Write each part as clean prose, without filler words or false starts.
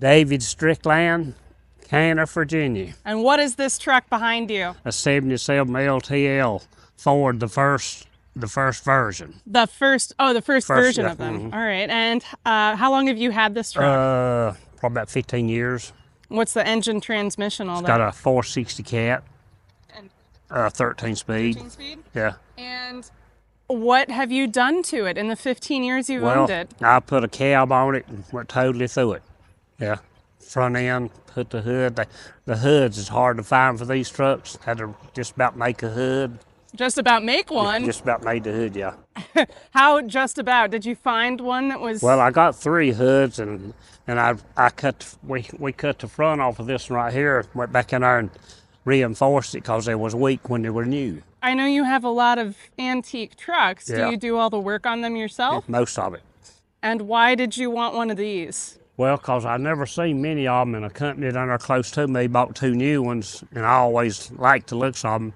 David Strickland, Canner, Virginia. And what is this truck behind you? A 77 LTL Ford, the first version. The first version yeah, of them. All right. And how long have you had this truck? Probably about 15 years. What's the engine, transmission, all It's that? got a 460 cat, 13 speed. 13 speed? Yeah. And what have you done to it in the 15 years you've owned it? I put a cab on it and went totally through it. Yeah. Front end, put the hood. The hoods is hard to find for these trucks. Had to just about make a hood. Just about make one? Just about made the hood, yeah. How just about? Did you find one that was... Well, I got 3 hoods and we cut the front off of this one right here, went back in there and reinforced it because they was weak when they were new. I know you have a lot of antique trucks. Yeah. Do you do all the work on them yourself? Most of it. And why did you want one of these? Well, because I never seen many of them, and a company down there close to me bought 2 new ones, and I always liked the looks of them.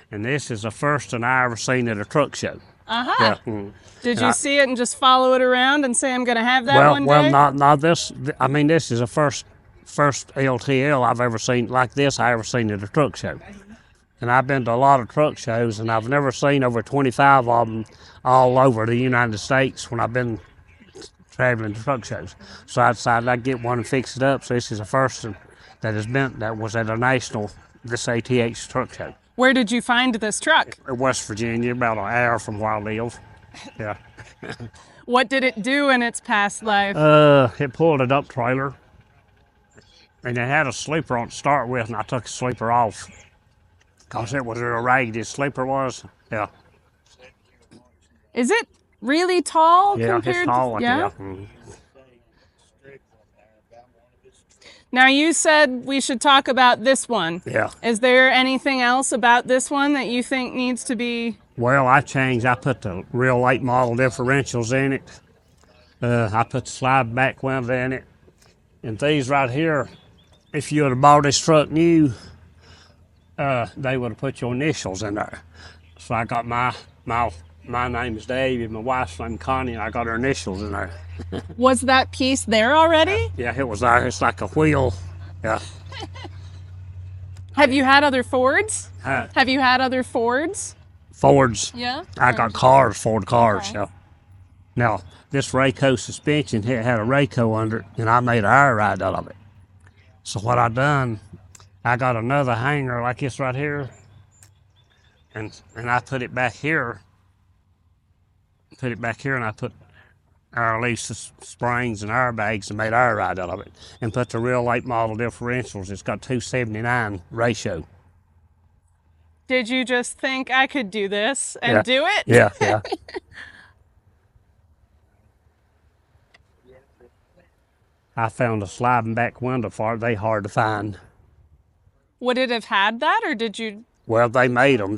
And this is the first one I ever seen at a truck show. Uh-huh. Yeah. Did you see it and just follow it around and say, I'm going to have that one day? Well, not this. I mean, this is the first LTL I've ever seen like this I ever seen at a truck show. And I've been to a lot of truck shows, and I've never seen over 25 of them all over the United States when I've been traveling to truck shows. So I decided I'd get one and fix it up. So this is the first one that was at a national, this ATH truck show. Where did you find this truck? In West Virginia, about an hour from where I live. Yeah. What did it do in its past life? It pulled a dump trailer, and it had a sleeper on to start with, and I took the sleeper off because it was real raggedy. The sleeper was, yeah. Is it really tall compared it's tall. to... Yeah. Now, you said we should talk about this one. Yeah. Is there anything else about this one that you think needs to be... Well, I put the real late model differentials in it. I put the slide back window in it. And these right here, if you would have bought this truck new, they would have put your initials in there. So I got my name is Dave, and my wife's name Connie, and I got her initials in there. Was that piece there already? Yeah, it was there. It's like a wheel. Yeah. Have you had other Fords? Huh? Have you had other Fords? Fords. Yeah. I got Ford cars. Okay. Yeah. Now, this Rayco suspension, it had a Rayco under it, and I made an air ride out of it. So what I done, I got another hanger like this right here, and I put it back here. And I put air release springs and airbags and made air ride out of it, and put the real late model differentials. It's got 279 ratio. Did you just think I could do this and do it? Yeah, yeah. I found a sliding back window for it. They hard to find. Would it have had that, or did you? Well, they made them,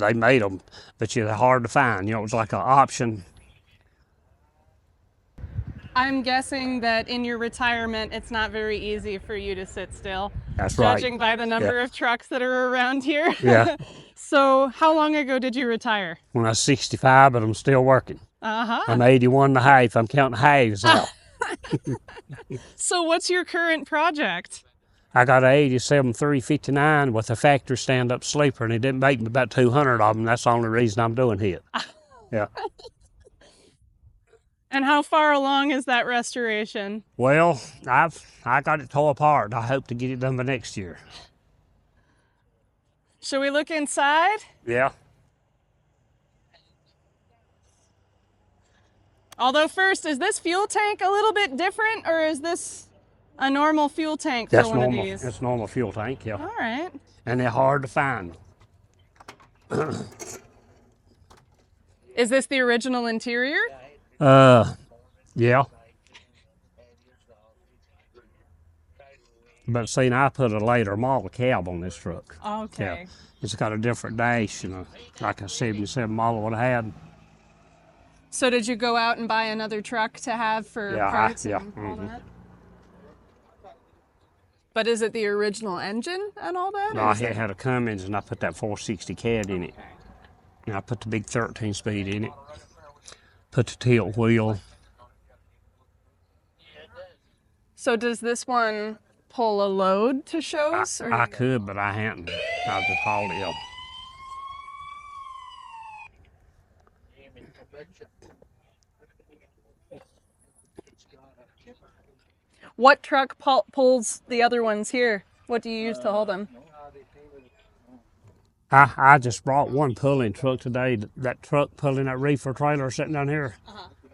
but they're hard to find. You know, it was like an option. I'm guessing that in your retirement, it's not very easy for you to sit still. That's right. Judging by the number of trucks that are around here. Yeah. So how long ago did you retire? When I was 65, but I'm still working. Uh-huh. I'm 81 and a half. I'm counting halves now. So what's your current project? I got an 87 359 with a factory stand-up sleeper, and it didn't make me about 200 of them. That's the only reason I'm doing it. Yeah. And how far along is that restoration? Well, I got it tore apart. I hope to get it done by next year. Shall we look inside? Yeah. Although first, is this fuel tank a little bit different, or is this a normal fuel tank for one of these? That's normal fuel tank, yeah. All right. And they're hard to find. Is this the original interior? Yeah. But see, now I put a later model cab on this truck. Okay. Yeah. It's got a different dash, like a 77 model would have had. So did you go out and buy another truck to have for parts and all that? But is it the original engine and all that? No, it had a Cummins, and I put that 460 CAD in it. And I put the big 13 speed in it. Put the tilt wheel. So does this one pull a load to shows? I could, but I hadn't. I just hauled it up. What truck pulls the other ones here? What do you use to haul them? I just brought one pulling truck today. That truck pulling that reefer trailer sitting down here.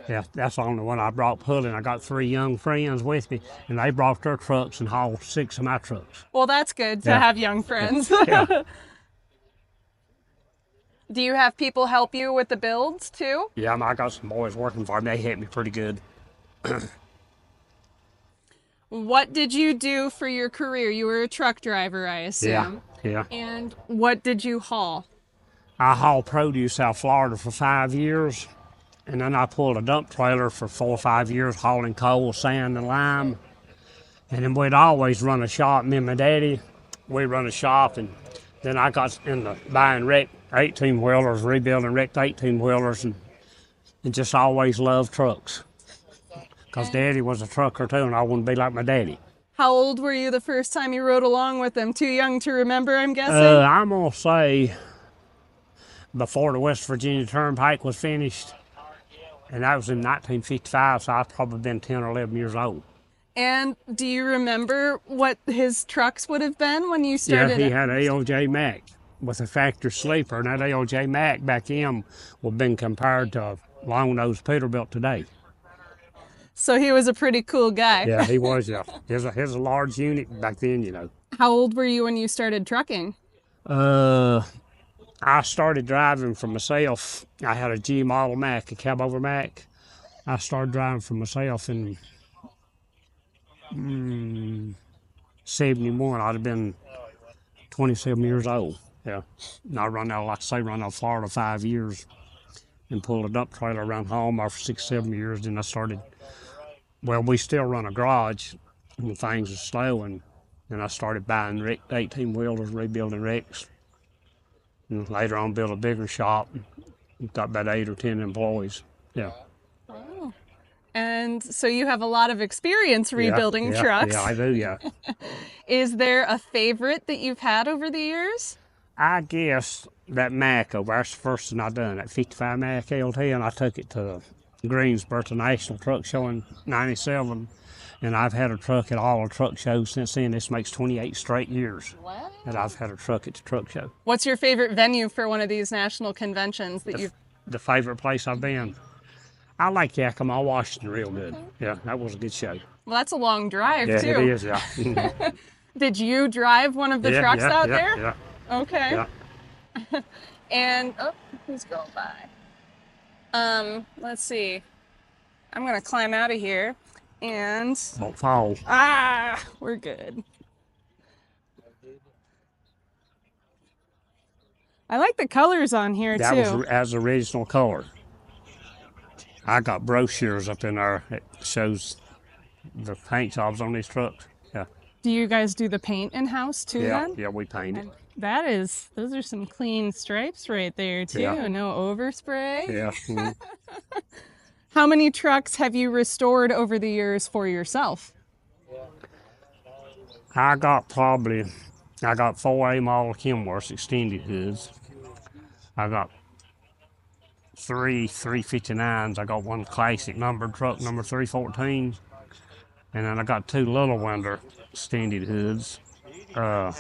Yeah, that's the only one I brought pulling. I got 3 young friends with me, and they brought their trucks and hauled 6 of my trucks. Well, that's good to have young friends. Yeah. Do you have people help you with the builds too? Yeah, I got some boys working for me. They hit me pretty good. What did you do for your career? You were a truck driver, I assume. Yeah. And what did you haul? I hauled produce out of Florida for 5 years, and then I pulled a dump trailer for 4 or 5 years hauling coal, sand, and lime. And then we'd always run a shop, me and my daddy. We'd run a shop, and then I got into buying wrecked 18-wheelers, rebuilding wrecked 18-wheelers, and just always loved trucks. Because Daddy was a trucker too, and I wanted to be like my daddy. How old were you the first time you rode along with them? Too young to remember, I'm guessing? I'm going to say before the West Virginia Turnpike was finished, and that was in 1955, so I've probably been 10 or 11 years old. And do you remember what his trucks would have been when you started? Yeah, he had an ALJ Mac with a factory sleeper, and that ALJ Mac back then would have been compared to a long-nosed Peterbilt today. So he was a pretty cool guy. Yeah, he was, yeah. He was a large unit back then, you know. How old were you when you started trucking? I started driving for myself. I had a G model Mac, a cab over Mac. I started driving for myself in 71. I'd have been 27 years old. Yeah. And I run out, like I say, run out of Florida 5 years and pulled a dump trailer around home for 6, 7 years. Then I started, well, we still run a garage and things are slow. And I started buying 18-wheelers, rebuilding wrecks. And later on, built a bigger shop. Got about 8 or 10 employees. Yeah. Wow. And so you have a lot of experience rebuilding trucks. Yeah, I do, yeah. Is there a favorite that you've had over the years? I guess that Mac over, that's the first thing I done, that 55 Mac LTL, and I took it to Greensboro to National Truck Show in 97. And I've had a truck at all the truck shows since then. This makes 28 straight years that I've had a truck at the truck show. What's your favorite venue for one of these national conventions that you've... The favorite place I've been? I like Yakima, Washington real good. Yeah, that was a good show. Well, that's a long drive, too. Yeah, it is, yeah. Did you drive one of the trucks out there? Yeah. Okay. Yeah. And, oh, who's going by? Let's see. I'm going to climb out of here and... Don't fall. Ah, we're good. I like the colors on here, too. That was as original color. I got brochures up in there that shows the paint jobs on these trucks. Yeah. Do you guys do the paint in-house, too, then? Yeah, we paint it. Those are some clean stripes right there, too. Yeah. No overspray. Yeah. Mm-hmm. How many trucks have you restored over the years for yourself? I got 4 A model Kenworth extended hoods. I got 3 359s. I got 1 classic numbered truck, number 314. And then I got 2 little window extended hoods. I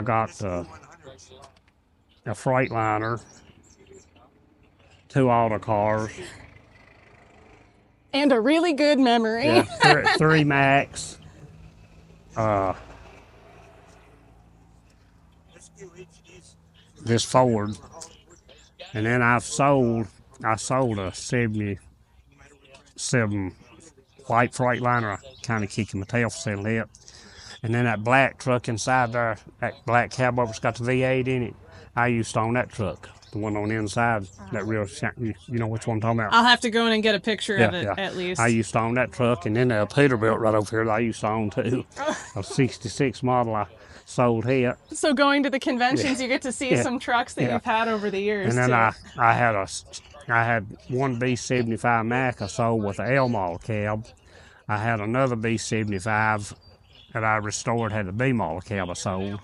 got a Freightliner, 2 auto cars. And a really good memory. Yeah, 3 Macs. This Ford. And then I sold a 77 white Freightliner. I kind of kicking my tail for selling it. And then that black truck inside there, that black cab over's got the V8 in it. I used to own that truck, the one on the inside, that real, you know which one I'm talking about. I'll have to go in and get a picture of it, at least. I used to own that truck, and then a Peterbilt right over here that I used to own too. A 66 model, I sold here. So going to the conventions, you get to see some trucks that you've had over the years, and then I had one B75 Mac I sold with an L model cab. I had another B-75 that I restored, had the B model cab I sold.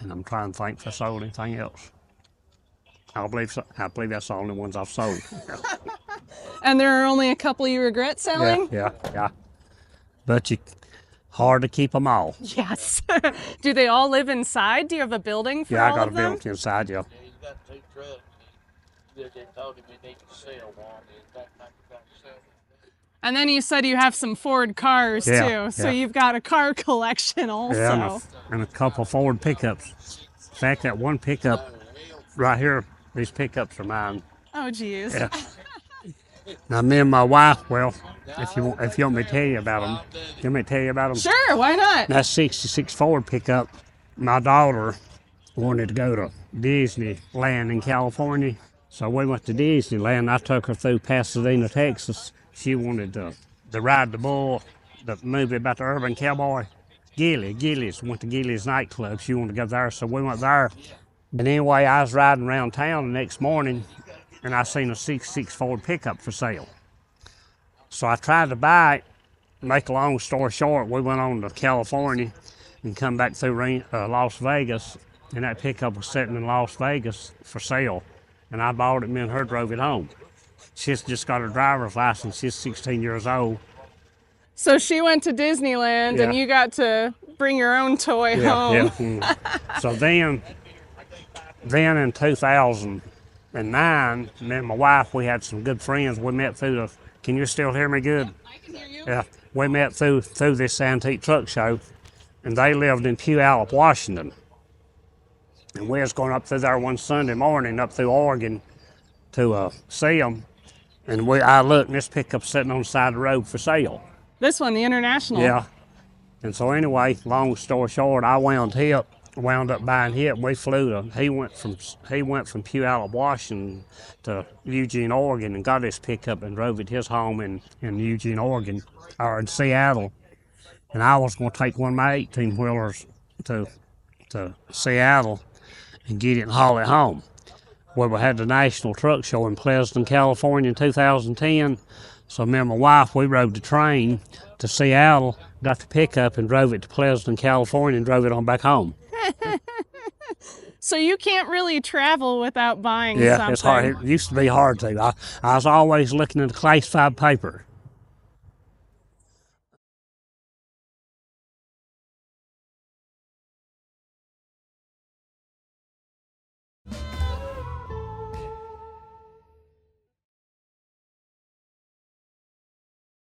And I'm trying to think if I sold anything else. I believe so. I believe that's the only ones I've sold. And there are only a couple you regret selling? Yeah. But hard to keep them all. Yes. Do they all live inside? Do you have a building for Yeah, all I got of a them? building inside, yeah. He's got 2 trucks. They told him he needed to sell one. He's got to sell. And then you said you have some Ford cars too. So you've got a car collection also. Yeah, and a couple Ford pickups. In fact, that one pickup right here, these pickups are mine. Oh, geez. Yeah. Now, me and my wife, well, if you want me to tell you about them, you want me to tell you about them? Sure, why not? That 66 Ford pickup, my daughter wanted to go to Disneyland in California. So we went to Disneyland. I took her through Pasadena, Texas. She wanted to ride the bull, the movie about the urban cowboy. Gillies, went to Gillies nightclub. She wanted to go there, so we went there. And anyway, I was riding around town the next morning, and I seen a 66 Ford pickup for sale. So I tried to buy it. Make a long story short, we went on to California and come back through Las Vegas, and that pickup was sitting in Las Vegas for sale. And I bought it, me and her drove it home. She's just got her driver's license. She's 16 years old. So she went to Disneyland and you got to bring your own toy home. Yeah. So then in 2009, me and my wife, we had some good friends. We met through the, can you still hear me good? I can hear you. Yeah. We met through this antique truck show, and they lived in Puyallup, Washington. And we was going up through there one Sunday morning, up through Oregon, to see them. And I looked, and this pickup sitting on the side of the road for sale. This one, the International. Yeah. And so anyway, long story short, I wound up buying it. We flew he went from Puyallup, Washington to Eugene, Oregon, and got his pickup and drove it to his home in Eugene, Oregon, or in Seattle. And I was going to take one of my 18-wheelers to Seattle and get it and haul it home. Well, we had the National Truck Show in Pleasanton, California in 2010. So me and my wife, we rode the train to Seattle, got the pickup and drove it to Pleasanton, California, and drove it on back home. So you can't really travel without buying Yeah, something. it's hard. It used to be hard to. I was always looking at the classified paper.